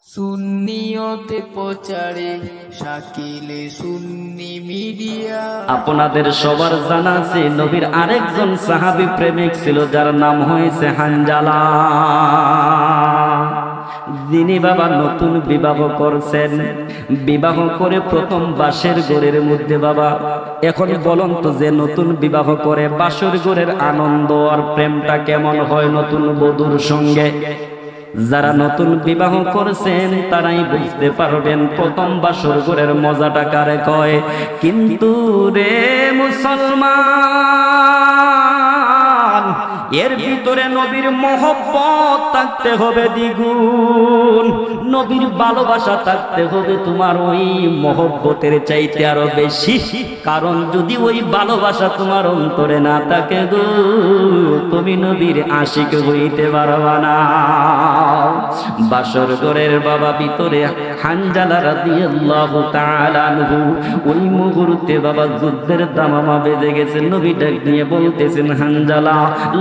সুন্নিয়তে প্রচারে শাকিলে সুন্নি মিডিয়া। আপনাদের সবার জানা আছে নবীর আরেকজন সাহাবী প্রেমিক ছিল যার নাম হয়েছে হানজালা, যিনি বাবা নতুন বিবাহ করছেন। বিবাহ করে প্রথম বাসের ঘরের মধ্যে বাবা, এখন বলুন তো যে নতুন বিবাহ করে বাসর ঘরের আনন্দ আর প্রেমটা কেমন হয় নতুন বধূর সঙ্গে? যারা নতুন বিবাহ করেছেন তারাই বুঝতে পারবেন প্রথম বাসর ঘরের মজাটা কারে কয়। কিন্তু রে মুসলমান, এর ভিতরে নবীর মহব্বত থাকতে হবে দ্বিগুণ, নবীর ভালোবাসা থাকতে হবে তোমার ওই মহব্বতের চাইতে আরো বেশি। কারণ যদি ওই ভালোবাসা তোমার অন্তরে না থাকে গো, তুমি নবীর আশিক হইতে পারবা না। বাসর ঘরের বাবা ভিতরে হানজালা রাদিয়াল্লাহু তাআলা আনহু, ওই মুহূর্তে বাবা যুদ্ধের দামামা বেজে গেছে। নবী ডাক দিয়ে বলতেছেন, হানজালা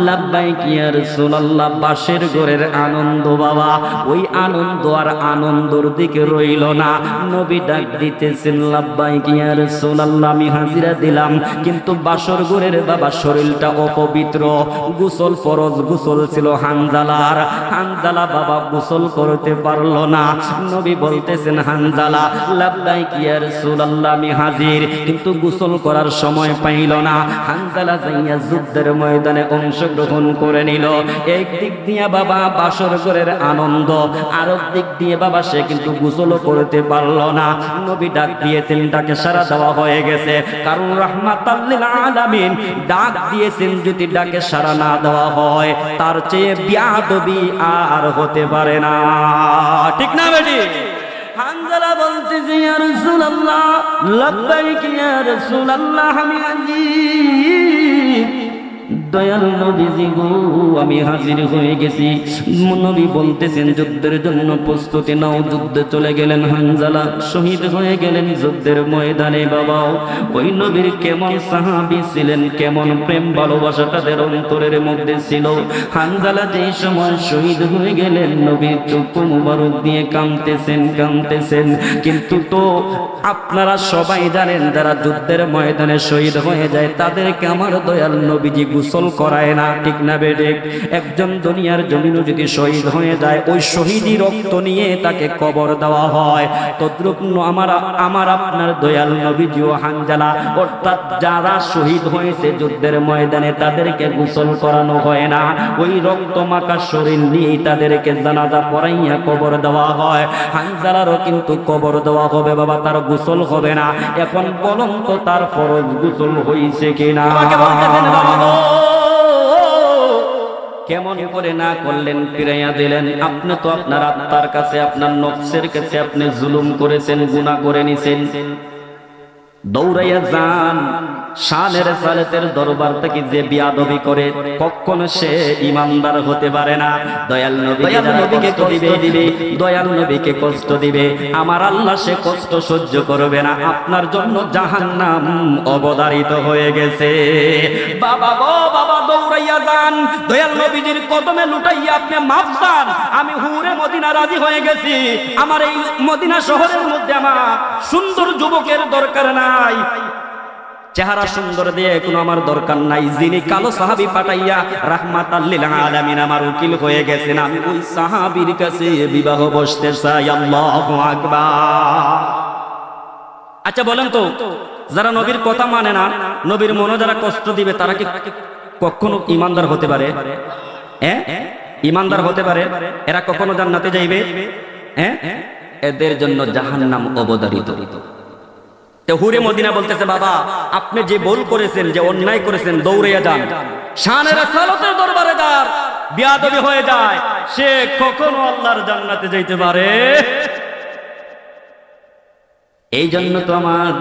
লাব্বাইক ইয়া রাসূলুল্লাহ। বাসের ঘরের আনন্দ বাবা, ওই আনন্দ আর আনন্দর দিকে রইল না। নবী ডাক দিতেছেন, লাব্বাইক ইয়া রাসূলুল্লাহ, আমি হাজিরা দিলাম, কিন্তু বাসর ঘরের বাবা শরীরটা অপবিত্র। গোসল ফরজ গোসল ছিল হানজালার, হানজালা বাবা গোসল করতে পারলো না। নবী বলতেছেন, হানজালা লাব্বাইক ইয়া রাসূলুল্লাহ, আমি হাজির, কিন্তু গোসল করার সময় পাইল না। হানজালা যাইয়া যুদ্ধের ময়দানে অংশগ্রহণ করে নিল। এক দিক দিয়ে বাবা বাসর ঘরের আনন্দ, আর দিক দিয়ে বাবা সে কিন্তু গোসল করতে পারলো না। নবী ডাক দিয়েছেন, ডাকে সাড়া দেওয়া হয়ে গেছে। কারণ রাহমাতাল লিল আলামিন ডাক দিয়েছেন, যদি ডাকে সাড়া না দেওয়া হয় তার চেয়ে বিয়াদবি আর হতে পারে না। ঠিক না বেটি? হানজালা বলতেছে, ইয়া রাসূলুল্লাহ লাব্বাইক ইয়া রাসূলুল্লাহ, আমি হাজির। দয়াল নবীজি গো, আমি হাজির হয়ে গেছি। নবী বলতেছেন, যুদ্ধের জন্য প্রস্তুতি নাও। যুদ্ধে চলে গেলেন হানজালা, শহীদ হয়ে গেলেন যুদ্ধের ময়দানে। বাবাও ওই নবীর কেমন সাহাবী ছিলেন, কেমন প্রেম ভালোবাসা তাদের অন্তরের মধ্যে ছিল। হানজালা যেই সময় শহীদ হয়ে গেলেন, নবীর চক্ষু মুবারক দিয়ে কাঁদতেছেন। কিন্তু তো আপনারা সবাই জানেন, যারা যুদ্ধের ময়দানে শহীদ হয়ে যায় তাদেরকে আমার দয়াল নবীজি গোসল করায় না। ঠিক না বেডে? একজন দুনিয়ার জমিনে যদি শহীদ হয়ে যায়, ওই শহীদি রক্ত নিয়ে তাকে কবর দেওয়া হয়। তদ্রূপ আমার আপনার দয়াল নবীজি ও হানজালা, অর্থাৎ যারা শহীদ হয়েছে যুদ্ধের ময়দানে, তাদেরকে গোসল করানো হয় না। ওই রক্ত মাখা শরীর নিয়েই তাদেরকে জানাজা পড়াইয়া কবর দেওয়া হয়। হানজালারও কিন্তু কবর দেওয়া হবে বাবা, তার গোসল হবে না। এখন বলুন তো তার ফরজ গোসল হয়েছে কিনা? কেমন করে না করলেন, ফিরাইয়া দিলেন। আপনি তো আপনার আত্মার কাছে, আপনার নফসের কাছে আপনি জুলুম করেছেন, গুনাহ করে নিছেন। দৌড়াইয়া যান শানের সালেতের দরবার থেকে। যে বিয়াদবি করে কখনো সে ইমানদার হতে পারে না। দয়াল নবীকে কষ্ট দিবে, দয়াল নবীকে কষ্ট দিবে, আমার আল্লাহ সে কষ্ট সহ্য করবে না। আপনার জন্য জাহান্নাম অবধারিত হয়ে গেছে। বাবা গো বাবা, দৌড়াইয়া যান দয়াল নবীজির কদমে লুটাইয়া আপনি মাফ চান। আমি হুরে মদিনা রাজি হয়ে গেছি। আমার এই মদিনা শহরের মধ্যে আমার সুন্দর যুবকের দরকার নাই, চেহারা সুন্দর দিয়ে কোনো আমার দরকার নাই। যিনি কালো সাহাবী পাঠাইয়া রাহমাতাল লিল আলামিন আমার উকিল হয়ে গেছেন, আমি ওই সাহাবীর কাছে বিবাহ বসতে চাই। আল্লাহু আকবার। আচ্ছা বলেন তো, যারা নবীর কথা মানে না, নবীর মনে যারা কষ্ট দিবে, তারা কি কখনো ইমানদার হতে পারে? ইমানদার হতে পারে? এরা কখনো জান্নাতে যাইবে? এদের জন্য জাহান্নাম অবধারিত। হুরে মদিনা বলতেছে, বাবা আপনি যে ভুল করেছেন, যে অন্যায় করেছেন, দৌড়াইয়া যান শানের সালাতের দরবারে। যার বিয়াদবি হয়ে যায়, সে কখনো আল্লাহর জান্নাতে যাইতে পারে? এই জন্য তো আমার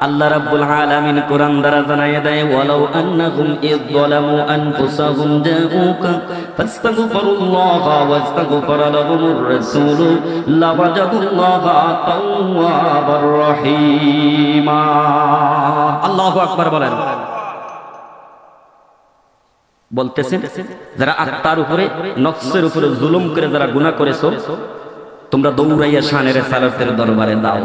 আল্লাহ রাব্বুল আলামিন কোরআন দ্বারা জানাইয়া দেয়, ওয়ালাউ আন্নাহুম ইয যালামু আনফুসাহুম জাউকা ফাস্তাগফিরুল্লাহা ওয়াস্তাগফারা লাহুমুর রাসূল লাওয়াজাদুল্লাহা তাওয়াবার রহিমা। আল্লাহু আকবার বলেন। বলতেছেন যারা আত্মার উপরে নফসের উপরে জুলুম করে যারা গুনাহ করেছো তোমরা দৌড়াইয়া শানের সালাতের দরবারে দাও।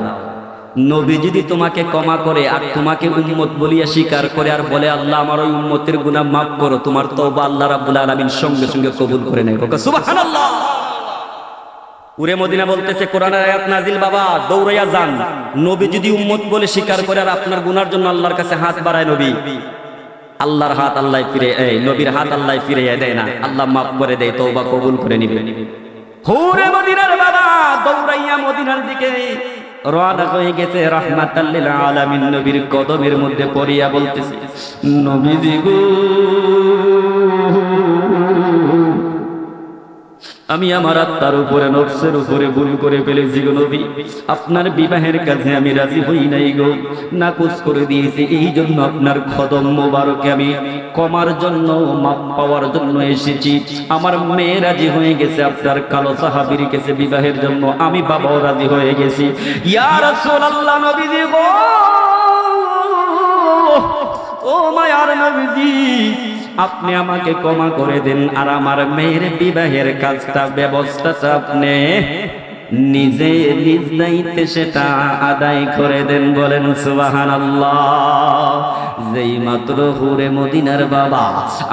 নবী যদি তোমাকে ক্ষমা করে আর তোমাকে উম্মত বলিয়া স্বীকার করে আর বলে আল্লাহ আমার ওই উম্মতের গুনাহ মাফ করো, তোমার তওবা আল্লাহ রাব্বুল আলামিন সঙ্গে সঙ্গে কবুল করে নেয়। সুবহানাল্লাহ। উরে মদিনা বলতেছে কোরআনের আয়াত নাজিল, বাবা দৌড়াইয়া যান। নবী যদি উম্মত বলে স্বীকার করে আর আপনার গুনার জন্য আল্লাহর কাছে হাত বাড়ায় নবী, আল্লাহর হাত আল্লাহ ফিরে নবীর হাত আল্লাহ ফিরিয়ে দেয় না, আল্লাহ মাফ করে দেয়, তওবা কবুল করে নিবে। হুরে মদিনার বাবা দৌড়াইয়া মদিনার দিকে রওনা হয়ে গেছে। রাহমাতাল লিল আলামিন নবীর কদমের মধ্যে পড়িয়া বলতেছে, নবীজি গো আমি আমার আত্মার উপরে নফসের উপরে ভুল করে ফেলেছি গো নবী, আপনার বিবাহের কাছে আমি রাজি হই নাই গো, নাকচ করে দিয়েছি। এই জন্য আপনার কদম মোবারকে আমি ক্ষমার জন্য মাপ পাওয়ার জন্য এসেছি। আমার মেয়ে রাজি হয়ে গেছে আপনার কালো সাহাবীর কাছে বিবাহের জন্য, আমি বাবাও রাজি হয়ে গেছি। ইয়া রাসূলুল্লাহ নবীজি গো, ও মায়ার নবীজি আপনি আমাকে ক্ষমা করে দেন আর আমার মেয়ের বিবাহের কাজটা ব্যবস্থাটা আপনি নিজে নিজ দায়িত্বে সেটা আদায় করে দেন। বলেন সুবহানাল্লাহ। যেই মাত্র হুরে মদিনার বাবা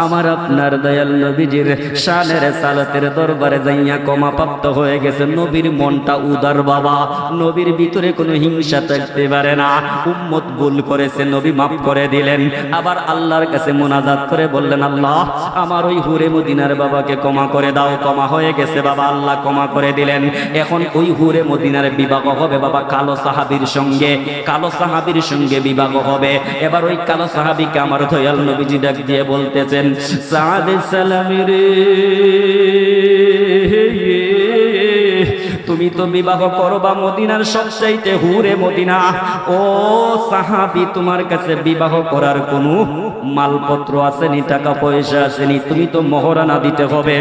আমার আপনার দয়াল নবীজির শানের সালাতের দরবারে যাইয়া ক্ষমা প্রাপ্ত হয়ে গেছে, নবীর মনটা উদার বাবা, নবীর ভিতরে কোনো হিংসা থাকতে পারে না। উম্মত ভুল করেছে, নবী মাফ করে দিলেন। আবার আল্লাহর কাছে মোনাজাত করে বললেন, আল্লাহ আমার ওই হুরে মদিনার বাবাকে ক্ষমা করে দাও। ক্ষমা হয়ে গেছে বাবা, আল্লাহ ক্ষমা করে দিলেন। এখন ওই হুরে মদিনার বিবাহ হবে বাবা কালো সাহাবীর সঙ্গে, কালো সাহাবীর সঙ্গে বিবাহ হবে। এবার ওই কালো সাহাবীকে আমার দয়াল নবীজি ডাক দিয়ে বলতেছেন, সাদ সালামি রে তুমি তো বিবাহ করবা মদিনার সবচাইতে হুরে মদিনা, ও সাহাবী তোমার কাছে বিবাহ করার কোনো মালপত্র আসেনি, টাকা পয়সা আসেনি, তুমি তো মহরানা দিতে হবে,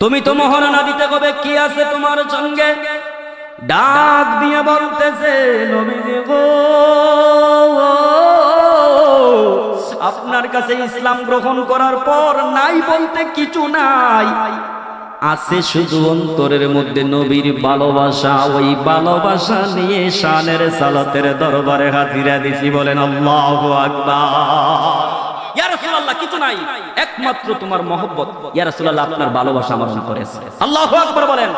তুমি তো মহরানা দিতে হবে, কি আছে তোমার সঙ্গে? ডাক দিয়ে বলতেছে, নবীজি গো আপনার কাছে ইসলাম গ্রহণ করার পর নাই বলতে কিছু নাই, আছে শুধু অন্তরের মধ্যে নবীর ভালোবাসা। ওই ভালোবাসা নিয়ে শানের সালাতের দরবারে হাজিরা দিছি। বলেন আল্লাহু আকবার। ইয়া রাসূলুল্লাহ কিছু নাই, একমাত্র তোমার মহব্বত। ইয়া রাসূলুল্লাহ আপনার ভালোবাসা আমার ভিতরে আছে। আল্লাহু আকবার বলেন।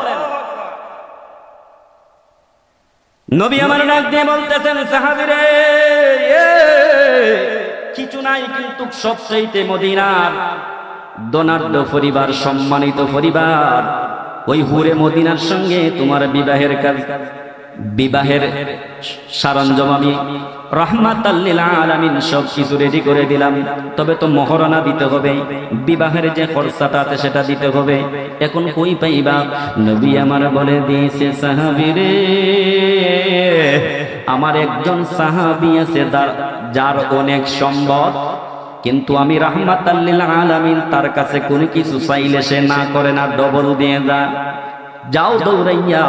নবী আমার ডাক দিয়ে বলতেছেন, সাহাবীরে কিছু নাই, কিন্তু সবচাইতে মদিনার ধনাঢ্য পরিবার, সম্মানিত পরিবার, ওই হুরে মদিনার সঙ্গে তোমার বিবাহের কাজ, বিবাহের সরঞ্জাম আমি রাহমাতাল লিল আলামিন সব কিছু রেডি করে দিলাম, তবে তো মহরানা দিতে হবে, বিবাহের যে খরচাটা আছে সেটা দিতে হবে। এখন কই পাইবা? নবী আমার বলে দিয়েছে, সাহাবীরে আমার একজন সাহাবী আছে যার অনেক সম্পদ, কিন্তু আমি রাহমাতাল লিল আলামিন তার কাছে কোনো কিছু চাইলে সে না করে না, ডবল দিয়ে যায়। যাও দৌড়াইয়া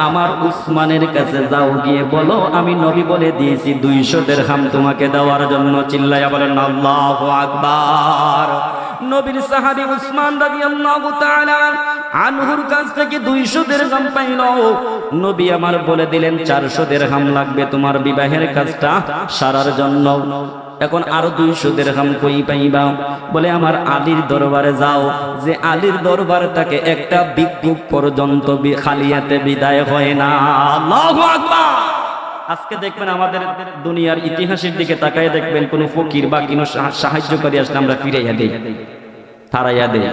আমার উসমানের কাছে যাও, গিয়ে বলো আমি নবী বলে দিয়েছি 200 দিরহাম তোমাকে দেওয়ার জন্য। চিল্লাইয়া বলেন আল্লাহু আকবার। নবীর সাহাবী উসমান রাদিয়াল্লাহু তাআলা আনহুর কাছ থেকে 200 দিরহাম পাইল। নবী আমার বলে দিলেন 400 দিরহাম লাগবে তোমার বিবাহের কাজটা সারার জন্য। এখন আরো 200 দিরহাম কই পাইবা? বলে আমার আলীর দরবারে যাও, যে আলীর দরবার থেকে একটা ভিক্ষুক পর্যন্ত খালি হাতে বিদায় হয় না। আল্লাহু আকবার। আজকে দেখবেন আমাদের দুনিয়ার ইতিহাসের দিকে তাকায় দেখবেন কোন ফকির বা কোন সাহায্যকারী আসলে আমরা ফিরাইয়া দেই, তারাইয়া দেই।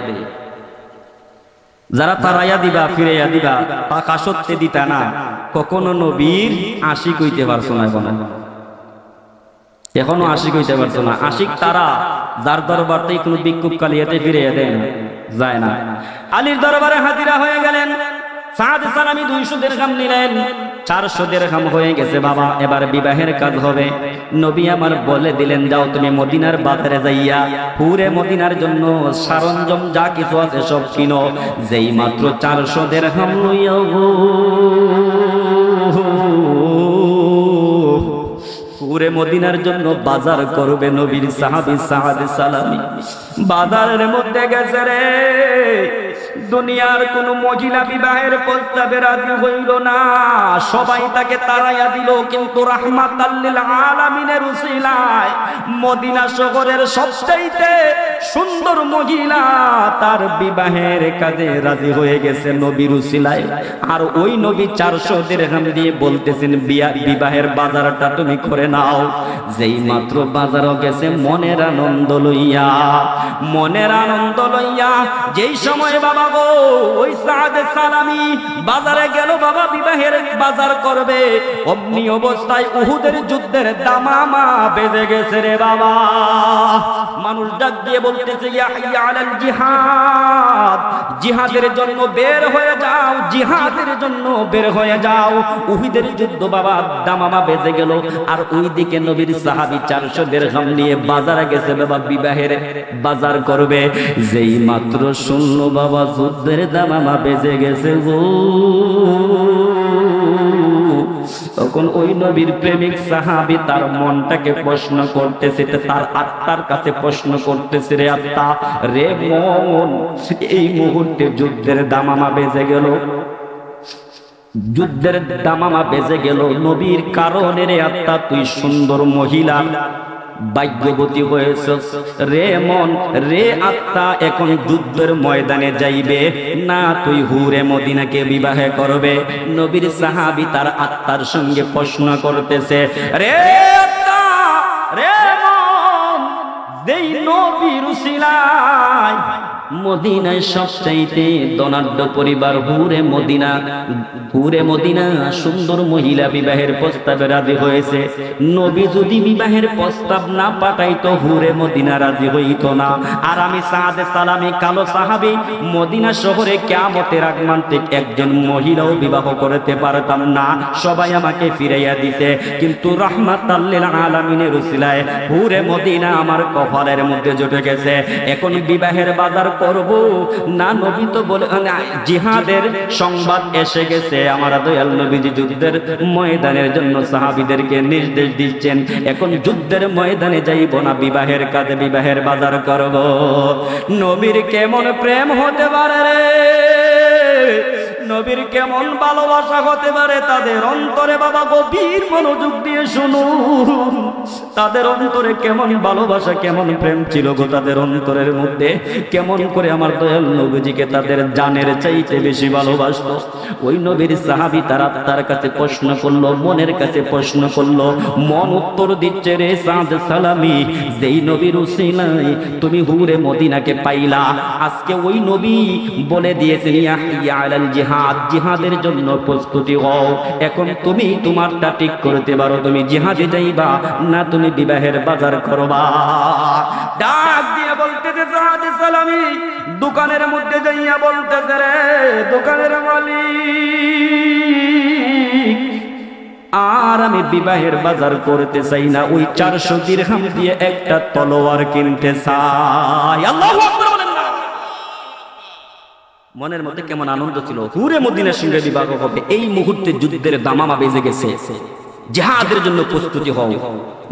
যারা তারাইয়া দিবা ফিরাইয়া দিবা টাকা সত্যি দিতা না, কখনো নবীর আশিক হইতে পারছো না, এখনো আশিক হইতে পারছো না। আশিক তারা যার দরবারতেই কোনো ভিক্ষুক কালিয়াতে ফিরাইয়া দেয় না, যায় না। আলীর দরবারে হাজিরা হয়ে গেলেন, সাদ সালামি 200 দিরহাম নিলেন, 400 দিরহাম হয়ে গেছে বাবা, এবার বিবাহের কাজ হবে। নবী আমার বলে দিলেন, যাও তুমি মদিনার বাজারে যাইয়া পুরে মদিনার জন্য সরঞ্জাম যা কিছু আছে সব কিনো। যেই মাত্র 400 দিরহাম লইয়া পুরে মদিনার জন্য বাজার করবে নবীর সাহাবী সাদ সালামি। বাজারের মধ্যে গেছে রে, দুনিয়ার কোন মহিলা বিবাহের প্রস্তাবে রাজি হইল না, সবাই তাকে তাড়াইয়া দিল। কিন্তু রাহমাতাল লিল আলামিনের উসিলায় মদিনা শহরের সবচাইতে সুন্দর মহিলা তার বিবাহের কাজে রাজি হয়ে গেছে নবীর উসিলায়। আর ওই নবী 400 দিরহাম দিয়ে বলতেছেন বিবাহের বাজারটা তুমি করে নাও। যেই মাত্র বাজারও গেছে মনের আনন্দ লইয়া, মনের আনন্দ লইয়া যেই সময় বাবা গো ওই সাদে সালামি বাজারে গেল বাবা বিবাহের বাজার করবে, অমনি অবস্থায় উহুদের যুদ্ধের দামামা বেজে গেছে রে বাবা। মানুষ ডাক দিয়ে বলতেছে ইয়া হাইয়া আলাল জিহাদ, জিহাদের জন্য বের হয়ে যাও, জিহাদের জন্য বের হয়ে যাও। উহুদের যুদ্ধ বাবা দামামা বেজে গেল। আর ওইদিকে নবীর সাহাবী 400 দিরহাম নিয়ে বাজারে গেছে বাবা বিবাহের বাজার করবে। যেই মাত্র শুনল বাবা যুদ্ধের দামামা বেজে গেছে গো, তখন ওই নবীর প্রেমিক সাহাবী তার মনটাকে প্রশ্ন করতেছে, তার আত্মার কাছে প্রশ্ন করতেছে, রে আত্মা, রে মন, এই মুহূর্তে যুদ্ধের দামামা বেজে গেল, যুদ্ধের দামামা বেজে গেল নবীর কারণে রে আত্মা তুই সুন্দর মহিলা ভাগ্যবতী হয়েছিস রে মন, রে আত্মা এখন যুদ্ধের ময়দানে যাইবে না তুই হুরে মদিনাকে বিবাহ করবে? নবীর সাহাবী তার আত্মার সঙ্গে প্রশ্ন করতেছে, রে আত্মা, রে মন, যেই নবীর উসিলায় মদিনায় সবচাইতে ধনাঢ্য পরিবার হুরে মদিনা, হুরে মদিনা সুন্দর মহিলা বিবাহের প্রস্তাবে রাজি হয়েছে। নবী যদি বিবাহের প্রস্তাব না পাঠাইতো হুরে মদিনা রাজি হইতো না। আর আমি সাদে সালামি কালো সাহাবী মদিনা শহরে কিয়ামতের আগমান্তিক একজন মহিলাও বিবাহ করতে পারতাম না, সবাই আমাকে ফিরাইয়া দিতে। কিন্তু রাহমাতাল লিল আলামিনের উসিলায় হুরে মদিনা আমার কপালের মধ্যে জুটে গেছে। এখন বিবাহের বাজার করব না, নবী তো বলে জিহাদের সংবাদ এসে গেছে। আমার দয়াল নবীজি যুদ্ধের ময়দানের জন্য সাহাবীদেরকে নির্দেশ দিচ্ছেন, এখন যুদ্ধের ময়দানে যাইব না, বিবাহের কাজে বিবাহের বাজার করব। নবীর কেমন প্রেম হতে পারে রে, নবীর কেমন ভালোবাসা হতে পারে তাদের অন্তরে বাবা, গভীর মনোযোগ দিয়ে শুনুন। তাদের অন্তরে কেমন ভালোবাসা, কেমন প্রেম ছিল গো তাদের অন্তরের মধ্যে, কেমন করে আমার দয়াল নবীজিকে তাদের জানের চাইতে বেশি ভালোবাসতো। ওই নবীর সাহাবী তার কাছে প্রশ্ন করলো, মনের কাছে প্রশ্ন করলো, মন উত্তর দিচ্ছে, রে সাদ সালামি, যেই নবীর উসিলায় তুমি হুরে মদিনাকে পাইলা, আজকে ওই নবী বলে দিয়েছেন ইয়া হাইয়া আলাল জিহাদ, জিহাদের জন্য প্রস্তুতি হও। এখন তুমি তোমারটা ঠিক করতে পারো, তুমি জিহাদে যাইবা না তুমি বিবাহের বাজার করবা? ডাক দিয়ে বলতেছে সাদে সালামি দোকানের মধ্যে যাইয়া বলতেছে, রে দোকানের মালিক, আর আমি বিবাহের বাজার করতে চাই না, ওই 400 দিরহাম দিয়ে একটা তলোয়ার কিনতে চাই। আল্লাহু আকবার বলেন না। মনের মধ্যে কেমন আনন্দ ছিল, হুরে মদিনার সঙ্গে বিবাহ হবে। এই মুহূর্তে যুদ্ধের দামামা বেজে গেছে, জিহাদের জন্য প্রস্তুতি হও।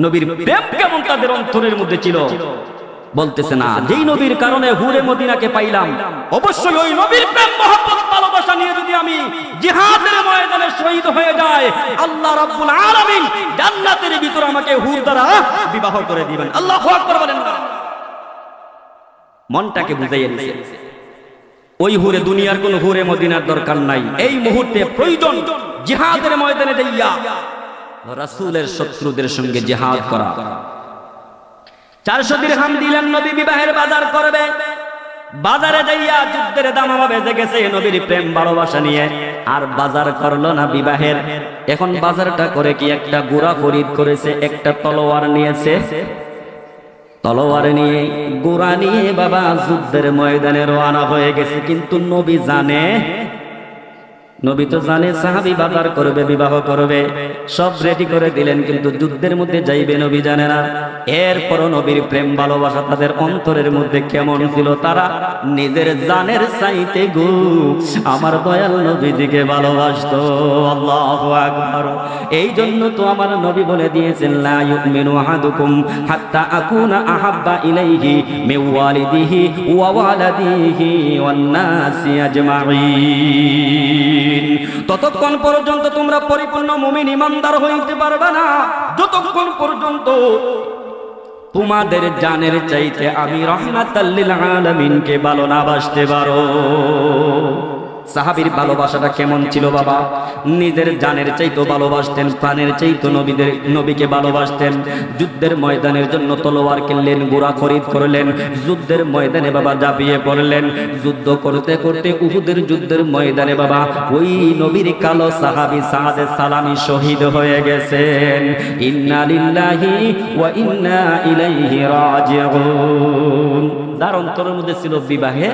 নবীর প্রেম কেমন তাদের অন্তরের মধ্যে ছিল, বলতেছে না যেই নবীর কারণে হুরে মদিনাকে পাইলাম, অবশ্যই ওই নবীর প্রেম মহব্বত ভালোবাসা নিয়ে যদি আমি জিহাদের ময়দানে শহীদ হয়ে যায়, আল্লাহ রাব্বুল আলামিন জান্নাতের ভিতর আমাকে হুর দ্বারা বিবাহ করে দিবেন। আল্লাহু আকবার বলেন না। মনটাকে বুঝাইয়া দিয়েছে, ওই হুরে দুনিয়ার কোন হুরে মদিনার দরকার নাই, এই মুহূর্তে প্রয়োজন জিহাদের ময়দানে যাইয়া রাসূলের শত্রুদের সঙ্গে জিহাদ করা। 400 দিরহাম দিলেন, নবী বিবাহের বাজার করবে। বাজারে যাইয়া যুদ্ধের দামামা বেজে গেছে নবীর প্রেম ভালোবাসা নিয়ে, আর বাজার করলো না বিবাহের। এখন বাজারটা করে কি একটা গোরা খরিদ করেছে, একটা তলোয়ার নিয়েছে, তলোয়ার নিয়ে গোরা নিয়ে বাবা যুদ্ধের ময়দানে রওনা হয়ে গেছে। কিন্তু নবী জানে নবী তো জানে সাহাবী বাজার করবে, বিবাহ করবে, সব রেডি করে দিলেন, কিন্তু যুদ্ধের মধ্যে যাইবে নবী জানে না। এরপরও নবীর প্রেম ভালোবাসা তাদের অন্তরের মধ্যে কেমন ছিল, তারা নিজের জানের চাইতে গো আমার দয়াল নবীজিকে ভালোবাসতো। আল্লাহু আকবার। এই জন্য তো আমার নবী বলে দিয়েছেন, লা ইউমিনু আহাদুকুম হাত্তা আকুনা আহাব্বা ইলাইহি মিন ওয়ালিদিহি ওয়া ওয়ালাদিহি ওয়ান নাসি আজমাইন। ততক্ষণ পর্যন্ত তোমরা পরিপূর্ণ মুমিন ইমানদার হইতে পারবে না যতক্ষণ পর্যন্ত তোমাদের জানের চাইতে আমি রাহমাতাল লিল আলামিনকে ভালো না বাসতে পারো। সাহাবীর ভালোবাসাটা কেমন ছিল বাবা? নিজের জানের চাইতো ভালোবাসতেন, প্রাণের চাইতো নবীকে ভালোবাসতেন। যুদ্ধের ময়দানের জন্য তলোয়ার কিনলেন, ঘোড়া খরিদ করলেন, যুদ্ধের ময়দানে বাবা ঝাঁপিয়ে পড়লেন। যুদ্ধ করতে করতে উহুদের যুদ্ধের ময়দানে বাবা ওই নবীর কালো সাহাবী সাদে সালামি শহীদ হয়ে গেছেন। ইন্না লিল্লাহি ওয়া ইন্না ইলাইহি রাজিউন। যার অন্তরের মধ্যে ছিল বিবাহে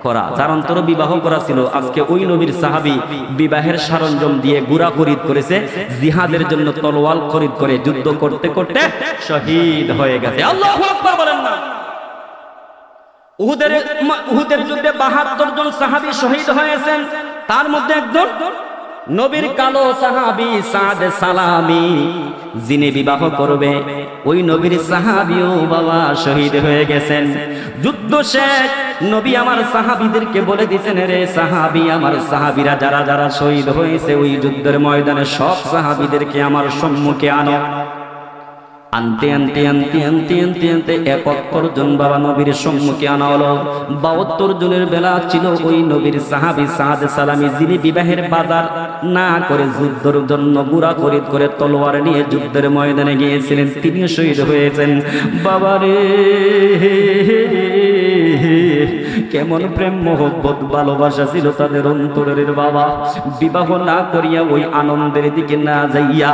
করা, যার অন্তরে বিবাহ করা ছিল, আজকে ওই নবীর সাহাবী বিবাহের সরঞ্জাম দিয়ে ঘোড়া খরিদ করেছে, জিহাদের জন্য তলোয়ার খরিদ করে যুদ্ধ করতে করতে শহীদ হয়ে গেছে। আল্লাহু আকবার বলেন না। উহুদের যুদ্ধে ৭২ জন সাহাবী শহীদ হয়েছেন, তার মধ্যে একজন নবীর কালো সাহাবী সাদ সালামি, যিনি বিবাহ করবে ওই নবীর সাহাবীও বাবা শহীদ হয়ে গেছেন। যুদ্ধ শেষ, নবী আমার সাহাবীদেরকে বলে দিয়েছেন, রে সাহাবী, আমার সাহাবীরা যারা যারা শহীদ হয়েছে ওই যুদ্ধের ময়দানে সব সাহাবীদেরকে আমার সম্মুখে আনো। আনতে আনতে আনতে আনতে আনতে আনতে ৭১ জন বাবা নবীর সম্মুখে আনা হলো। ৭২ জনের বেলা ছিল ওই নবীর সাহাবী সাদ সালামি, যিনি বিবাহের বাজার না করে যুদ্ধের জন্য ঘোড়া খরিদ করে তলোয়ার নিয়ে যুদ্ধের ময়দানে গিয়েছিলেন, তিনি শহীদ হয়েছেন। বাবারে কেমন প্রেম মোহব্বত ভালোবাসা ছিল তাদের অন্তরের বাবা। বিবাহ না করিয়া ওই আনন্দের দিকে না যাইয়া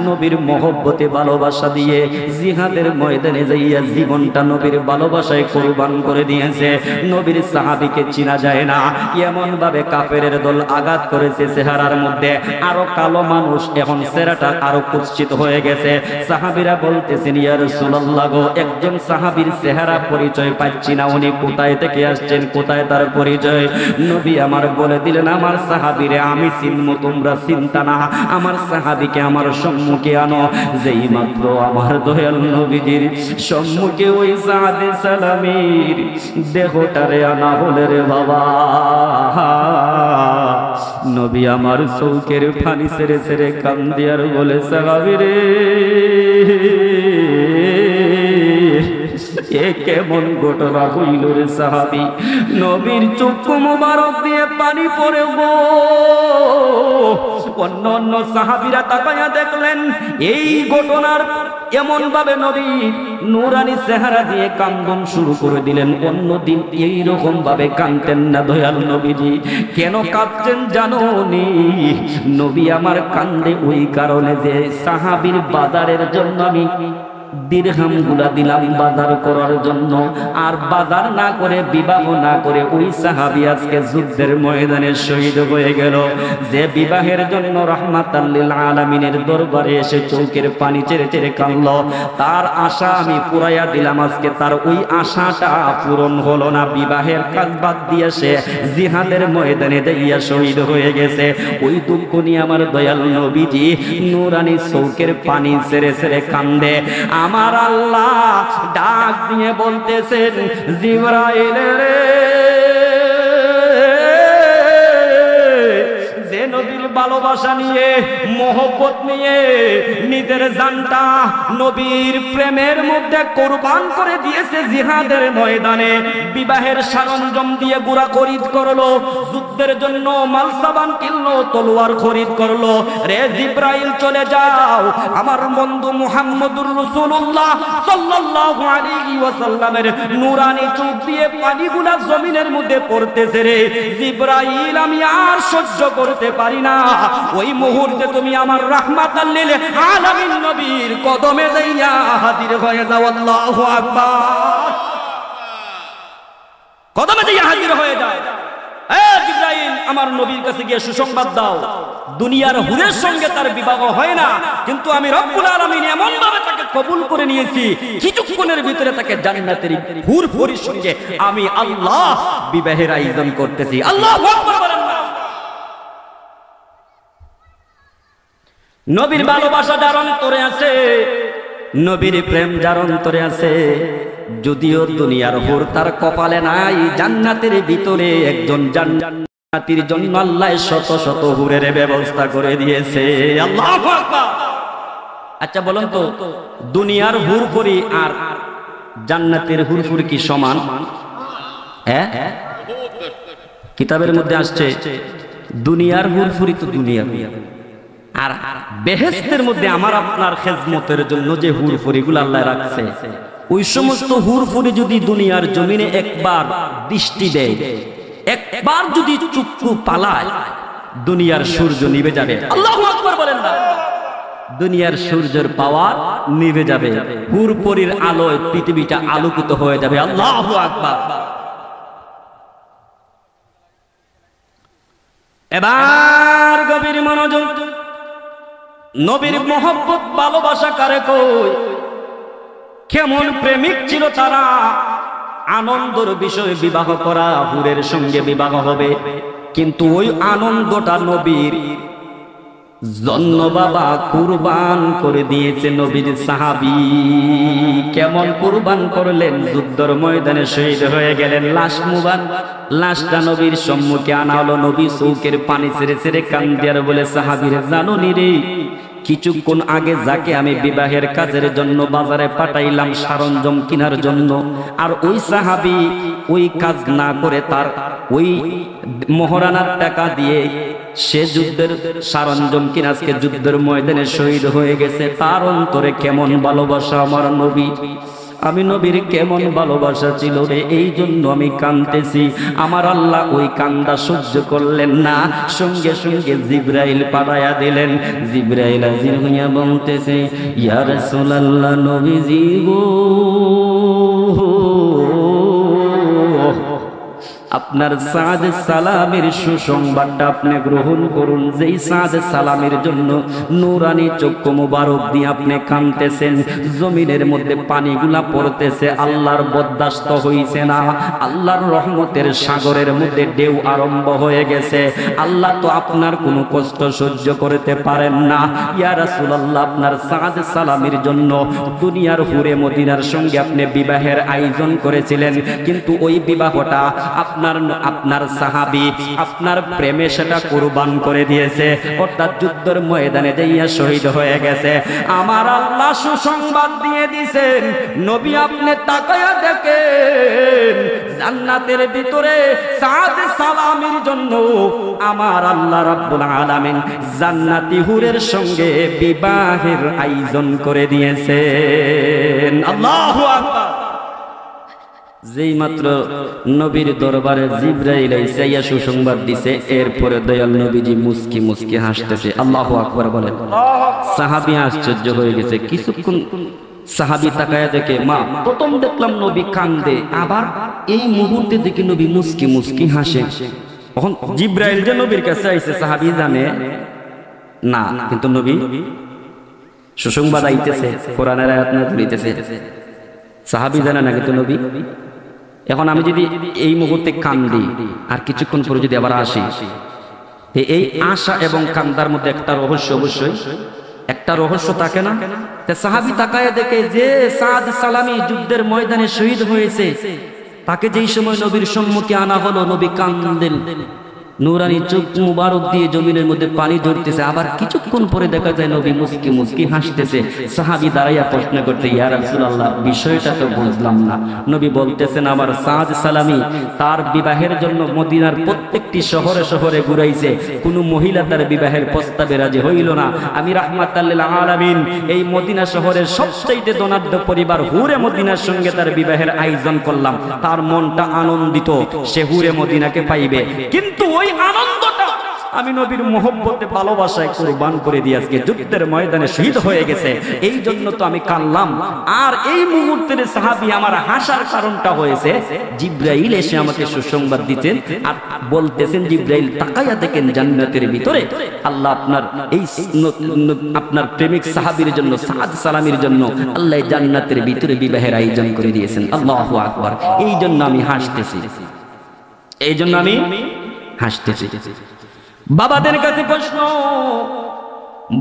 নবীর মোহব্বতে ভালোবাসা দিয়ে জিহাদের ময়দানে যাইয়া জীবনটা নবীর ভালোবাসায় কুরবান করে দিয়েছে। নবীর সাহাবীকে চিনা যায় না, এমন ভাবে কাফেরের দল আঘাত করেছে চেহারার মধ্যে, আরো কালো মানুষ, এখন চেহারাটা আরো কুৎসিত হয়ে গেছে। সাহাবীরা বলতেছেন, ইয়া রাসূলুল্লাহ গো, একজন সাহাবীর চেহারা পরিচয় পাচ্ছি না, উনি কোথায় থেকে আসছেন, কোথায় তার পরিচয়? নবী আমার বলে দিলেন, আমার সাহাবীরে আমি চিনব, তোমরা চিন্তা না, আমার সাহাবীকে আমার সম্মুখে আনো। যেই মাত্র আমার দয়াল নবীজির সম্মুখে ওই সাদে সালামীর দেহটারে আনা হলে রে বাবা, নবী আমার চৌকের পানি ছেড়ে ছেড়ে কান্দি আর বলে, সাহাবীরে এ কেমন ঘটনা হইল রে সাহাবী? নবীর চক্ষু মোবারক দিয়ে পানি পড়ে গো। অন্য অন্য সাহাবীরা তাকায়া দেখলেন এই ঘটনার, এমন ভাবে নবী নূরানি চেহারা দিয়ে কান্দন শুরু করে দিলেন। অন্যদিন এইরকম ভাবে কাঁদতেন না দয়াল নবীজি। কেন কাঁদছেন জানো নি? নবী আমার কান্দে ওই কারণে যে সাহাবীর বাজারের জন্য আমি দিরহাম গুলা দিলাম বাজার করার জন্য, আর বাজার না করে বিবাহ না করে ওই সাহাবী আজকে যুদ্ধের ময়দানে শহীদ হয়ে গেল। যে বিবাহের জন্য রাহমাতাল লিল আলামিনের দরবারে এসে চোখের পানি ছেড়ে ছেড়ে কাঁদল, তার আশা আমি পুরাইয়া দিলাম, আজকে তার ওই আশাটা পূরণ হলো না। বিবাহের কাজ বাদ দিয়ে সে জিহাদের ময়দানে দিয়া শহীদ হয়ে গেছে। ওই দুঃখ নিয়ে আমার দয়াল নবীজি নূরানি চোখের পানি ছেড়ে ছেড়ে কান্দে। আমার আল্লাহ ডাক দিয়ে বলতেছেন, জিবরাইল রে, যে নবীর ভালোবাসা নিয়ে মোহব্বত নিয়ে নিজের জানটা নবীর প্রেমের মধ্যে কুরবান করে দিয়েছে জিহাদের ময়দানে, বিবাহের সরঞ্জাম দিয়ে ঘোড়া খরিদ করলো, যুদ্ধের জন্য মাল সাবান কিনলো, তলোয়ার খরিদ করলো। রে জিবরাইল চলে যাও, আমার বন্ধু মুহাম্মদুর রাসূলুল্লাহ সাল্লাল্লাহু আলাইহি ওয়াসাল্লামের নূরানি চোখ দিয়ে পানিগুলা জমিনের মধ্যে পড়তেছে। রে জিবরাইল, আমি আর সহ্য করতে পারি না, ওই মুহূর্তে তুমি আমার রাহমাতাল লিল আলামিন নবীর কদমে যাইয়া হাজির হয়ে যাও। আল্লাহু আকবার। কদমে যাইয়া হাজির হয়ে যায়। জিবরাইল আমার নবীর কাছে গিয়ে সুসংবাদ দাও, দুনিয়ার হুরের সঙ্গে তার বিবাহ হয় না, কিন্তু আমি রব্বুল আলামিন এমন ভাবে তাকে কবুল করে নিয়েছি, কিছুক্ষণের ভিতরে তাকে জান্নাতের হুর হুরের সঙ্গে আমি আল্লাহ বিবাহের আয়োজন করতেছি। আল্লাহু আকবার বলেন না। নবীর ভালোবাসা যার অন্তরে আছে, নবীর প্রেম যার অন্তরে আছে, যদিও দুনিয়ার হুর তার কপালে নাই, জান্নাতের ভিতরে একজন জান্নাতীর জন্য আল্লাহ শত শত হুরের ব্যবস্থা করে দিয়েছে। আল্লাহু আকবার। আচ্ছা বলুন তো, দুনিয়ার হুরফুরি আর জান্নাতের হুরফুরি কি সমান? হ্যাঁ, কিতাবের মধ্যে আসছে দুনিয়ার হুরফুরি তো দুনিয়া, আর বেহেশতের মধ্যে আমার আপনার খেজমতের জন্য যে হুরফুরিগুলো আল্লাহ রাখছে, ওই সমস্ত হুরফুরি যদি দুনিয়ার জমিনে একবার দৃষ্টি দেয়, একবার যদি চক্ষু পালায়, দুনিয়ার সূর্য নিভে যাবে। আল্লাহু আকবার বলেন না। দুনিয়ার সূর্যের পাওয়ার নিভে যাবে, হুরফুরির আলোয় পৃথিবীটা আলোকিত হয়ে যাবে। আল্লাহু আকবার। এবার গভীর মনোযোগ, নবীর মহব্বত ভালোবাসা কারে কই, কেমন প্রেমিক ছিল তারা। আনন্দের বিষয়ে বিবাহ করা, হুরের সঙ্গে বিবাহ হবে, কিন্তু ওই আনন্দটা নবীর জন্য বাবা কুরবান করে দিয়েছে নবীর সাহাবী। কেমন কুরবান করলেন? যুদ্ধের ময়দানে শহীদ হয়ে গেলেন, লাশ মুবারক, লাশটা নবীর সম্মুখে আনা হলো। নবী চোখের পানি ছেড়ে ছেড়ে কান্দি আর বলে, সাহাবীরা জানো নি রে, কিছুক্ষণ আগে যাকে আমি বিবাহের কাজের জন্য বাজারে পাঠাইলাম সরঞ্জাম কেনার জন্য, আর ওই সাহাবী ওই কাজ না করে তার ওই মহারানার টাকা দিয়ে সে যুদ্ধের সরঞ্জাম কিনে আজকে যুদ্ধের ময়দানে শহীদ হয়ে গেছে। তার অন্তরে কেমন ভালোবাসা আমার নবী, আমি নবীর কেমন ভালোবাসা ছিল রে, এই জন্য আমি কাঁদতেছি। আমার আল্লাহ ওই কান্দা সহ্য করলেন না, সঙ্গে সঙ্গে জিবরাইল পাঠায়া দিলেন। জিবরাইল হাজির হইয়া বলতেছে, ইয়া রাসূলুল্লাহ, নবীজি গো, আপনার সাদ সালামের সুসংবাদটা আপনি গ্রহণ করুন। যেই সাদ সালামের জন্য নূরানি চক্ষু মুবারক দিয়ে আপনি কাঁদতেছেন, জমিনের মধ্যে পানিগুলা পড়তেছে, আল্লাহর বরদাস্ত হইছে না, আল্লাহর রহমতের সাগরের মধ্যে ঢেউ আরম্ভ হয়ে গেছে। আল্লাহ তো আপনার কোনো কষ্ট সহ্য করতে পারেন না। ইয়া রাসূলুল্লাহ, আপনার সাদ সালামের জন্য দুনিয়ার হুরে মদিনার সঙ্গে আপনি বিবাহের আয়োজন করেছিলেন, কিন্তু ওই বিবাহটা আপনার সাহাবী আপনার প্রেমে সেটা কুরবান করে দিয়েছে, অর্থাৎ যুদ্ধের ময়দানে যাইয়া শহীদ হয়ে গেছে। আমার আল্লাহ সুসংবাদ দিয়ে দিয়েছেন, নবী আপনি তাকায়া দেখেন, জান্নাতের ভিতরে সাদ সালামের জন্য আমার আল্লাহ রাব্বুল আলামিন জান্নাতি হুরের সঙ্গে বিবাহের আয়োজন করে দিয়েছেন। আল্লাহু আকবার। যেই মাত্র নবীর দরবারে জিবরাইল আইসা সুসংবাদ দিছে, এরপরে দয়াল নবীজি মুস্কি মুস্কি হাসতেছে। আল্লাহু আকবার বলেন। সাহাবী আশ্চর্য হয়ে গেছে। কিছুক্ষণ সাহাবী তাকায়া দেখে, মা প্রথম দেখলাম নবী কান্দে, আবার এই মুহূর্তে দেখি নবী মুস্কি মুস্কি হাসে। তখন জিবরাইল যে নবীর কাছে আইছে সাহাবী জানে না, কিন্তু নবী সুসংবাদ আইতেছে, কোরআনের আয়াত নাযিল হইতেছে, সাহাবী জানে না, কিন্তু নবী। এখন আমি যদি এই মুহূর্তে কান্দি আর কিছুক্ষণ পরে যদি আবার আসি, এই আশা এবং কান্দার মধ্যে একটা রহস্য, অবশ্যই একটা রহস্য থাকে না? সাহাবী তাকায় দেখে যে সাদ সালামি যুদ্ধের ময়দানে শহীদ হয়েছে, তাকে যেই সময় নবীর সম্মুখে আনা হলো, নবী কান্দেন, নূরানি চোখ মুবারক দিয়ে জমিনের মধ্যে পানি ঝরতেছে। আবার কিছুক্ষণ পরে দেখা যায় নবী মুস্কি মুস্কি হাসতেছে। সাহাবী দাঁড়াইয়া প্রশ্ন করতে, ইয়া রাসূলুল্লাহ, বিষয়টা তো বুঝলাম না। নবী বলতেছেন, আমার সাদ সালামি তার বিবাহের জন্য মদিনার প্রত্যেকটি শহরে শহরে ঘুরাইছে, কোনো মহিলা তার বিবাহের প্রস্তাবে রাজি হইল না। আমি রাহমাতাল লিল আলামিন এই মদিনা শহরের সবচেয়ে ধনাঢ্য পরিবার হুরে মদিনার সঙ্গে তার বিবাহের আয়োজন করলাম। তার মনটা আনন্দিত, সে হুরে মদিনাকে পাইবে, কিন্তু ওই আনন্দটা আমি নবীর মহব্বতে ভালোবাসায় কুরবান করে দিয়ে আজকে যুদ্ধের ময়দানে শহীদ হয়ে গেছে, এই জন্য তো আমি কাঁদলাম। আর এই মুহূর্তের সাহাবী আমার হাসার কারণটা হয়েছে জিবরাইল এসে আমাকে সুসংবাদ দিতেন আর বলতেছেন, জিবরাইল তাকায়া দেখেন জান্নাতের ভিতরে আল্লাহ আপনার এই আপনার প্রেমিক সাহাবীর জন্য সাদ সালামির জন্য আল্লাহ জান্নাতের ভিতরে বিবাহের আয়োজন করে দিয়েছেন। আল্লাহু আকবার। এই জন্য আমি হাসতেছি, এই জন্য আমি হাসতেছি। বাবাদের কাছে প্রশ্ন,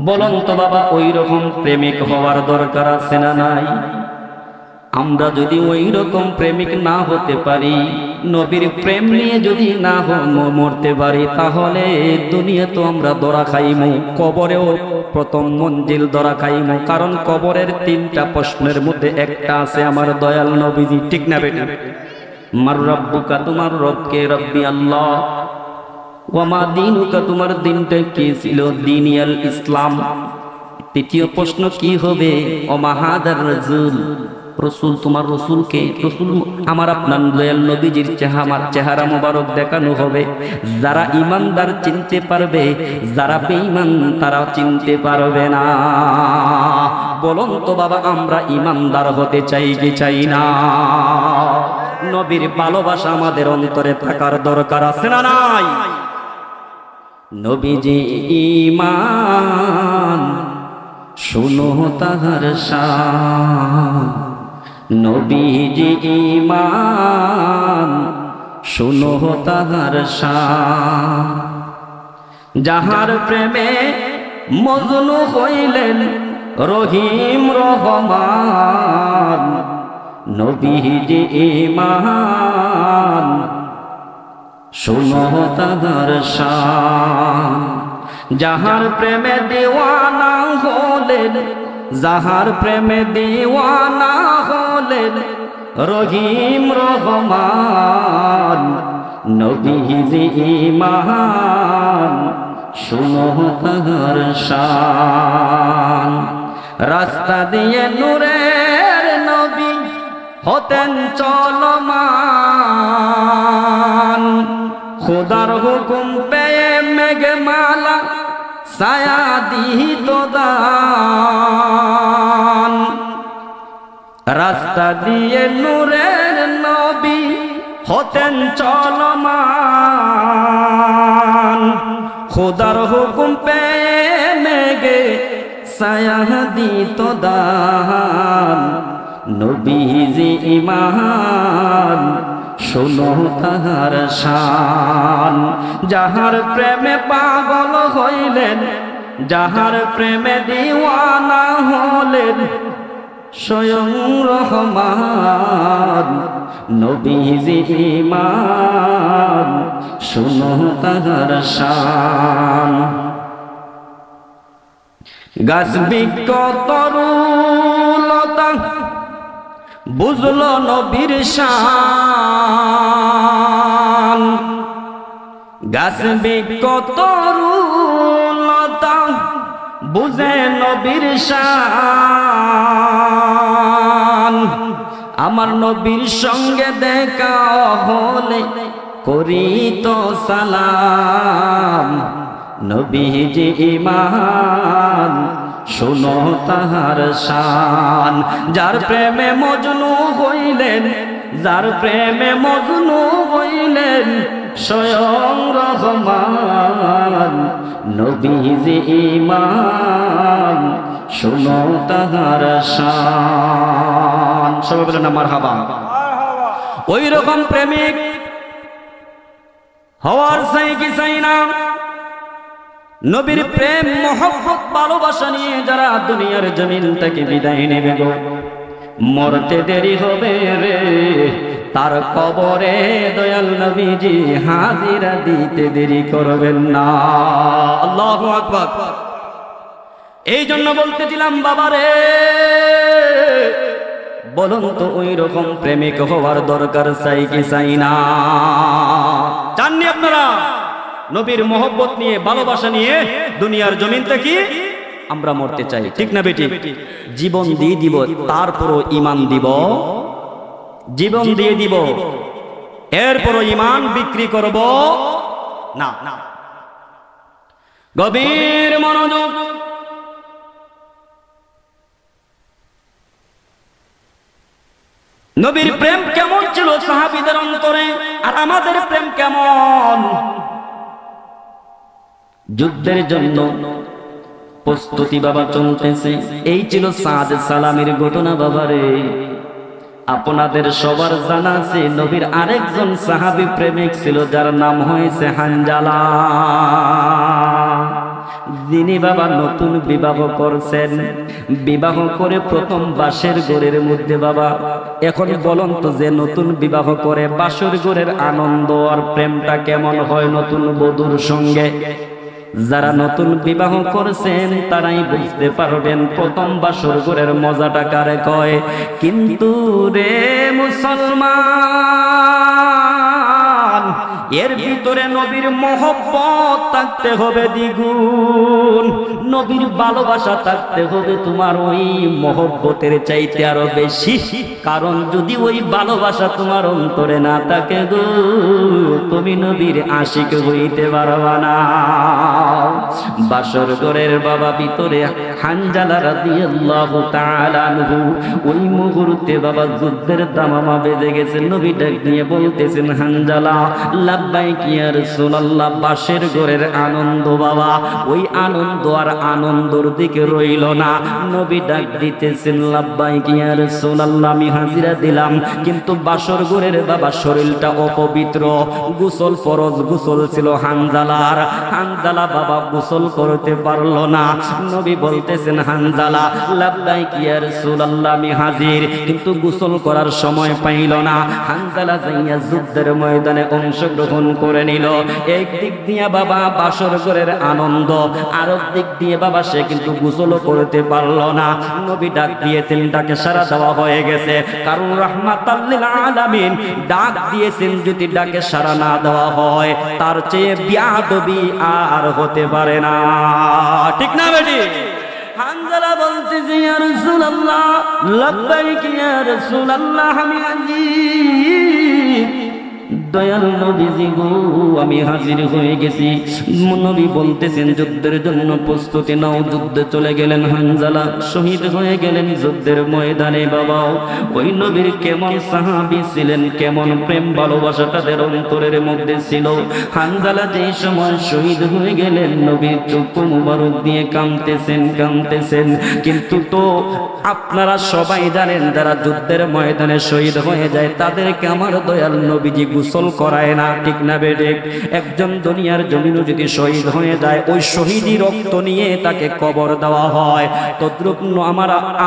বলুন তো বাবা ওই রকম প্রেমিক হওয়ার দরকার আছে না নাই? আমরা যদি ওই রকম প্রেমিক না হতে পারি, নবীর প্রেম নিয়ে যদি না মরতে পারি, তাহলে দুনিয়া তো আমরা ধরা খাইমু, কবরেও প্রথম মঞ্জিল ধরা খাইমু। কারণ কবরের তিনটা প্রশ্নের মধ্যে একটা আছে আমার দয়াল নবীজি, ঠিক না বেটা? মার রব্বুকা, তোমার রবকে, রব্বি আল্লাহ। ওয়ামা দীনুকা, তোমার দিনটা কি ছিল, দীনিয়াল ইসলাম। তৃতীয় প্রশ্ন কি হবে, ওমা হাদার রাসূল, রসুল তোমার রসুলকে, রসুল আমার আপনার দয়াল নবীজির চেহারা মোবারক দেখানো হবে। যারা ইমানদার চিনতে পারবে, যারা বেঈমান তারা চিনতে পারবে না। বলুন তো বাবা আমরা ইমানদার হতে চাই কি চাই না? নবীর ভালোবাসা আমাদের অন্তরে থাকার দরকার আছে না নাই? নবীজি ঈমান, শুনো তাহার শান। নবীজি ঈমান, শুনো তাহার শান। যাহার প্রেমে মজনু হইলেন রহিম রহমান, নবীজি ঈমান, শুনো তাহার শান। যাহার প্রেমে দিওয়ানা হলেন, যাহার প্রেমে দিওয়ানা হলেন রহিম রহমান, নবীজি ঈমান, শুনো তাহার শান। রাস্তা দিয়ে নূরের নবী হতেন চলমান, খোদার হুকুম পেয়ে মেঘমালা ছায়া দিত দান। রাস্তা দিয়ে নূরের নবী হতেন চলমান, খোদার হুকুম পেয়ে মেঘে ছায়া দিত দান। নবীজি ঈমান, শোনো তাহার শান। যাহার প্রেমে পাগল হইলেন, যাহার প্রেমে দিওয়ানা হলেন স্বয়ং রহমান, নবীজি ঈমান, শোনো তাহার শান। গাছ বৃক্ষ তরুলতা বুঝল নবীর শান। গাছ বৃক্ষ তরুলতা বুঝে নবীর শান। আমার নবীর সঙ্গে দেখা হলে করিত সালাম, নবীজি ঈমান, শোনো তাহার শান। যার প্রেমে মজনু হইলেন, যার প্রেমে মজনু হইলেন স্বয়ং রহমান, নবীজি ঈমান, শোনো তাহার শান। সবাই বলেন না মারহাবা। ওই রকম প্রেমিক হওয়ার চাই কি চাই না? নবীর প্রেম মহব্বত ভালোবাসা নিয়ে যারা দুনিয়ার জমিন থেকে বিদায় নেবে গো, মরতে দেরি হবে রে, তার কবরে দয়াল নবীজি হাজিরা দিতে দেরি করবেন না। আল্লাহু আকবার। এই জন্য বলতেছিলাম বাবারে, বলুন তো ওই রকম প্রেমিক হওয়ার দরকার চাই কি চাই না? জাননি আপনারা? নবীর মহব্বত নিয়ে ভালোবাসা নিয়ে দুনিয়ার জমিন থেকে আমরা মরতে চাই, ঠিক না বেটি? জীবন দিয়ে দিব, তারপরও ঈমান দিব। জীবন দিয়ে দিব, এরপরও ঈমান বিক্রি করব না। গভীর মনোযোগ। নবীর প্রেম কেমন ছিল সাহাবীদের অন্তরে, আর আমাদের প্রেম কেমন? যুদ্ধের জন্য প্রস্তুতি বাবা চলতেছে। এই ছিল সাদ সালামের ঘটনা বাবারে। আপনাদের সবার জানা আছে নবীর আরেকজন সাহাবী প্রেমিক ছিল, যার নাম হয়েছে হানজালা, যিনি বাবা নতুন বিবাহ করছেন। বিবাহ করে প্রথম বাসের ঘরের মধ্যে বাবা, এখন বলুন তো যে নতুন বিবাহ করে বাসর ঘরের আনন্দ আর প্রেমটা কেমন হয় নতুন বধূর সঙ্গে? যারা নতুন বিবাহ করেছেন তারাই বুঝতে পারবেন প্রথম বাসর ঘরের মজাটা কারে কয়। কিন্তু রে মুসলমান, এর ভিতরে নবীর মহব্বত থাকতে হবে দ্বিগুণ, নবীর ভালোবাসা থাকতে হবে তোমার ওই মহব্বতের চাইতে আরো বেশি। কারণ যদি ওই ভালোবাসা তোমার অন্তরে না থাকে গো, তুমি নবীর আশিক হইতে পারবা না। বাসর ঘরের বাবা ভিতরে হানজালা রাদিয়াল্লাহু তাআলা আনহু, ওই মুহূর্তে বাবা যুদ্ধের দামামা বেজে গেছে। নবী ডাক দিয়ে বলতেছেন, হানজালা লাব্বাইক ইয়া রাসূলুল্লাহ। বাসের ঘরের আনন্দ বাবা, ওই আনন্দ আর আনন্দর দিকে রইল না। নবী ডাক দিতেছেন, লাব্বাইক ইয়া রাসূলুল্লাহ, আমি হাজিরা দিলাম, কিন্তু বাসর ঘরের বাবা শরীরটা অপবিত্র। গোসল ফরজ গোসল ছিল হানজালার, হানজালা বাবা গোসল করতে পারলো না। নবী বলতেছেন, হানজালা লাব্বাইক ইয়া রাসূলুল্লাহ, আমি হাজির, কিন্তু গোসল করার সময় পাইল না। হানজালা যাইয়া যুদ্ধের ময়দানে অংশগ্রহণ করে নিল। এক দিক দিয়ে বাবা বাসর ঘরের আনন্দ, আর দিক দিয়ে বাবা সে কিন্তু গোসল করতে পারল না। নবী ডাক দিয়েছেন, ডাকে সাড়া দেওয়া হয়ে গেছে, কারণ রাহমাতাল লিল আলামিন ডাক দিয়েছেন। যদি ডাকে সাড়া না দেওয়া হয় তার চেয়ে বিয়াদবি আর হতে পারে না, ঠিক না বেটি? হানজালা বলতেছে, ইয়া রাসূলুল্লাহ লাব্বাইক ইয়া রাসূলুল্লাহ, আমি হাজির, দয়াল নবীজি গো আমি হাজির হয়ে গেছি। নবী বলতেছেন, যুদ্ধের জন্য প্রস্তুতি নাও। যুদ্ধে চলে গেলেন হানজালা, শহীদ হয়ে গেলেন যুদ্ধের ময়দানে। বাবা ওই নবীর কেমন সাহাবী ছিলেন, কেমন প্রেম ভালোবাসা তাদের অন্তরের মধ্যে ছিল। হানজালা যেই সময় শহীদ হয়ে গেলেন, নবীর চক্ষু মুবারক দিয়ে কাঁদতেছেন। কিন্তু তো আপনারা সবাই জানেন, যারা যুদ্ধের ময়দানে শহীদ হয়ে যায় তাদেরকে আমার দয়াল নবীজি গোসল করায় না, ঠিক না বেডে? একজন দুনিয়ার জমিনে যদি শহীদ হয়ে যায়, ওই শহীদি রক্ত নিয়ে তাকে কবর দেওয়া হয়। তদ্রুপ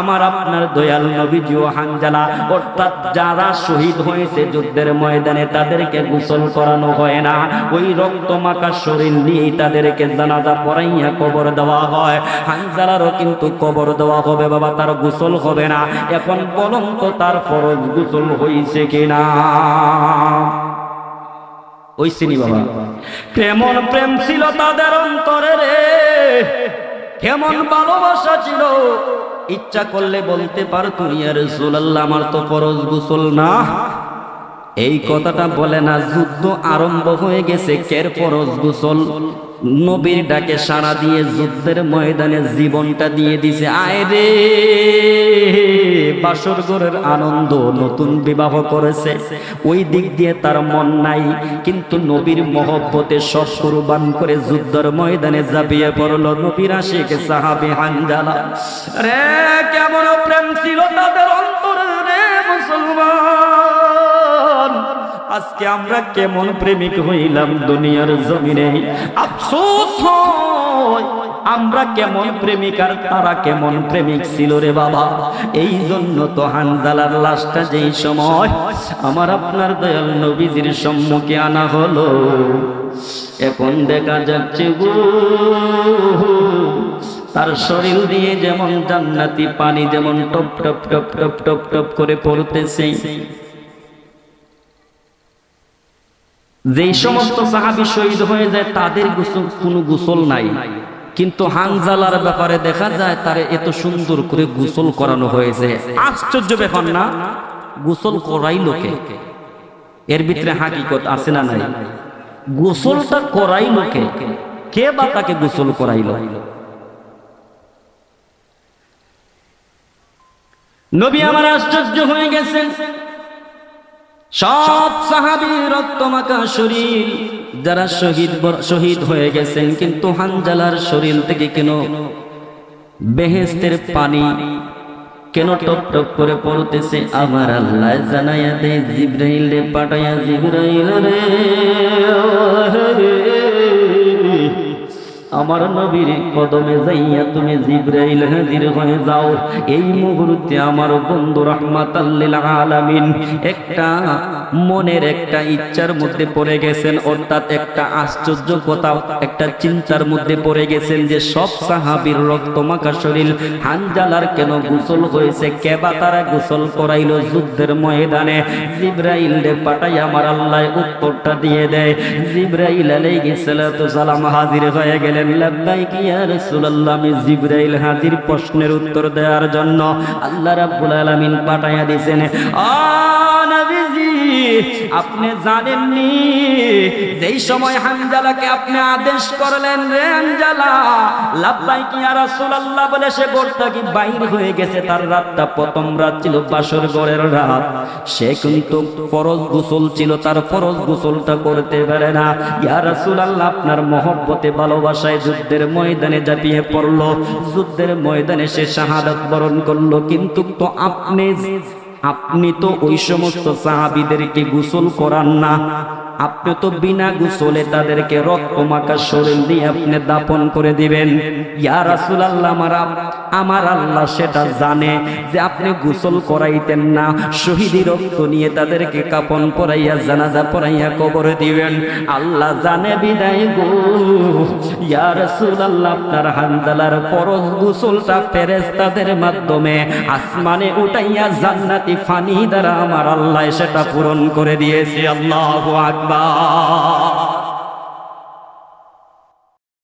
আমার আপনার দয়াল নবীজি ও হানজালা, অর্থাৎ যারা শহীদ হয়েছে যুদ্ধের ময়দানে, তাদেরকে গোসল করানো হয় না। ওই রক্ত মাখা শরীর নিয়েই তাদেরকে জানাজা পড়াইয়া কবর দেওয়া হয়। হানজালারও কিন্তু কবর দেওয়া হবে বাবা, তার গোসল হবে না। এখন বলুন তো তার ফরজ গোসল হয়েছে কিনা? ওই সিনি বাবা, কেমন প্রেম ছিল তাদের অন্তরে রে, কেমন ভালোবাসা ছিল। ইচ্ছা করলে বলতে পারতো, ইয়া রাসূলুল্লাহ আমার তো ফরজ গোসল না। এই কথাটা বলে না। যুদ্ধ আরম্ভ হয়ে গেছে, কের ফরজ গোসল? নবীর ডাকে সাড়া দিয়ে যুদ্ধের ময়দানে জীবনটা দিয়ে দিছে। আয় রে, বাসর ঘরের আনন্দ, নতুন বিবাহ করেছে, ওই দিক দিয়ে তার মন নাই, কিন্তু নবীর মহব্বতে সব কুরবান করে যুদ্ধের ময়দানে ঝাঁপিয়ে পড়ল নবীর আশিক সাহাবী হানজালা রে। কেমন প্রেম ছিল তাদের অন্তরে রে মুসলমান। আজকে আমরা কেমন প্রেমিক হইলাম দুনিয়ার জমিনে, আফসোস হয় আমরা কেমন প্রেমিক আর তারা কেমন প্রেমিক ছিল রে বাবা। এই জন্য তো হানজালার লাশটা যেই সময় আমার আপনার দয়াল নবীজির সম্মুখে আনা হলো, এখন দেখা যাচ্ছে গো তার শরীর দিয়ে যেমন জান্নাতি পানি যেমন top top top top top top করে পড়তেছে। যেই সমস্ত সাহাবী শহীদ হয়ে যায় তাদের কোনো গোসল নাই, কিন্তু হানজালার ব্যাপারে দেখা যায় তারে এত সুন্দর করে গোসল করানো হয়েছে। আশ্চর্য ব্যাপার না? গোসল করাই লোকে, এর ভিতরে হাকিকত আছে না নাই? গোসলটা করাই লোকে, কে বা তাকে গোসল করাইল? নবী আমার আশ্চর্য হয়ে গেছেন। সব সাহাবী রক্তমাখা শরীর, যারা শহীদ হয়ে গেছেন, কিন্তু হানজালার শরীর থেকে কেন বেহেশতের পানি কেন টপ টপ করে পড়তেছে? আমার আল্লাহ জানাইয়া দে, জিবরাইল রে পাঠাইয়া, জিবরাইল রে আমার নবীর কদমে যাইয়া তুমি জিবরাইল হাজির হয়ে যাও। এই মুহূর্তে আমার বন্ধু রাহমাতাল লিল আলামিন একটা মনের একটা ইচ্ছার মধ্যে পড়ে গেছেন, অর্থাৎ একটা আশ্চর্য কথা, একটা চিন্তার মধ্যে পড়ে গেছেন যে সব সাহাবীর রক্তমাখা শরীর, হানজালার কেন গোসল হয়েছে? কেবা তারা গোসল করাইল যুদ্ধের ময়দানে? জিবরাইল রে পাঠাই আমার আল্লাহ উত্তরটা দিয়ে দেয়। জিবরাইল আলাইহিস সালাতু সালাম হাজির হয়ে গেলেন। লাব্বাইক ইয়া রাসূলুল্লাহ। আমি জিবরাইল হাজির প্রশ্নের উত্তর দেওয়ার জন্য আল্লাহ রাব্বুল আলামিন পাঠাইয়া দিয়েছেন। নবীজি, আপনি জানেননি যেই সময় হানজালাকে আপনি আদেশ করলেন, রে হানজালা লাব্বাইক ইয়া রাসূলুল্লাহ বলে সে ঘর থেকে বাইর হয়ে গেছে, তার রাতটা প্রথম রাত ছিল, বাসর ঘরের রাত। সে কিন্তু ফরজ গোসল ছিল, তার ফরজ গোসলটা করতে পারে না। ইয়া রাসূলুল্লাহ, আপনার মহব্বতে ভালোবাসায় যুদ্ধের ময়দানে ঝাঁপিয়ে পড়লো, যুদ্ধের ময়দানে সে শাহাদাত বরণ করলো, কিন্তু তো আপনি তো ওই সমস্ত সাহাবীদেরকে গোসল করান না, আপনি তো বিনা গোসলে তাদেরকে রক্তমাখা শরীর দিয়ে আপনি দাফন করে দিবেন। ইয়া রাসূলুল্লাহ, আমার আল্লাহ সেটা জানে যে আপনি গোসল করাইতেন না, শহীদি রক্ত নিয়ে তাদেরকে কাফন পরাইয়া জানাজা পরাইয়া কবরে দিবেন। আল্লাহ জানে বিদায় গো। ইয়া রাসূলুল্লাহ, আপনার হানজালার ফরজ গোসলটা ফেরেশতাদের মাধ্যমে আসমানে উঠাইয়া জান্নাতি ফানি দ্বারা আমার আল্লাহ সেটা পূরণ করে দিয়েছে। আল্লাহু আকবার।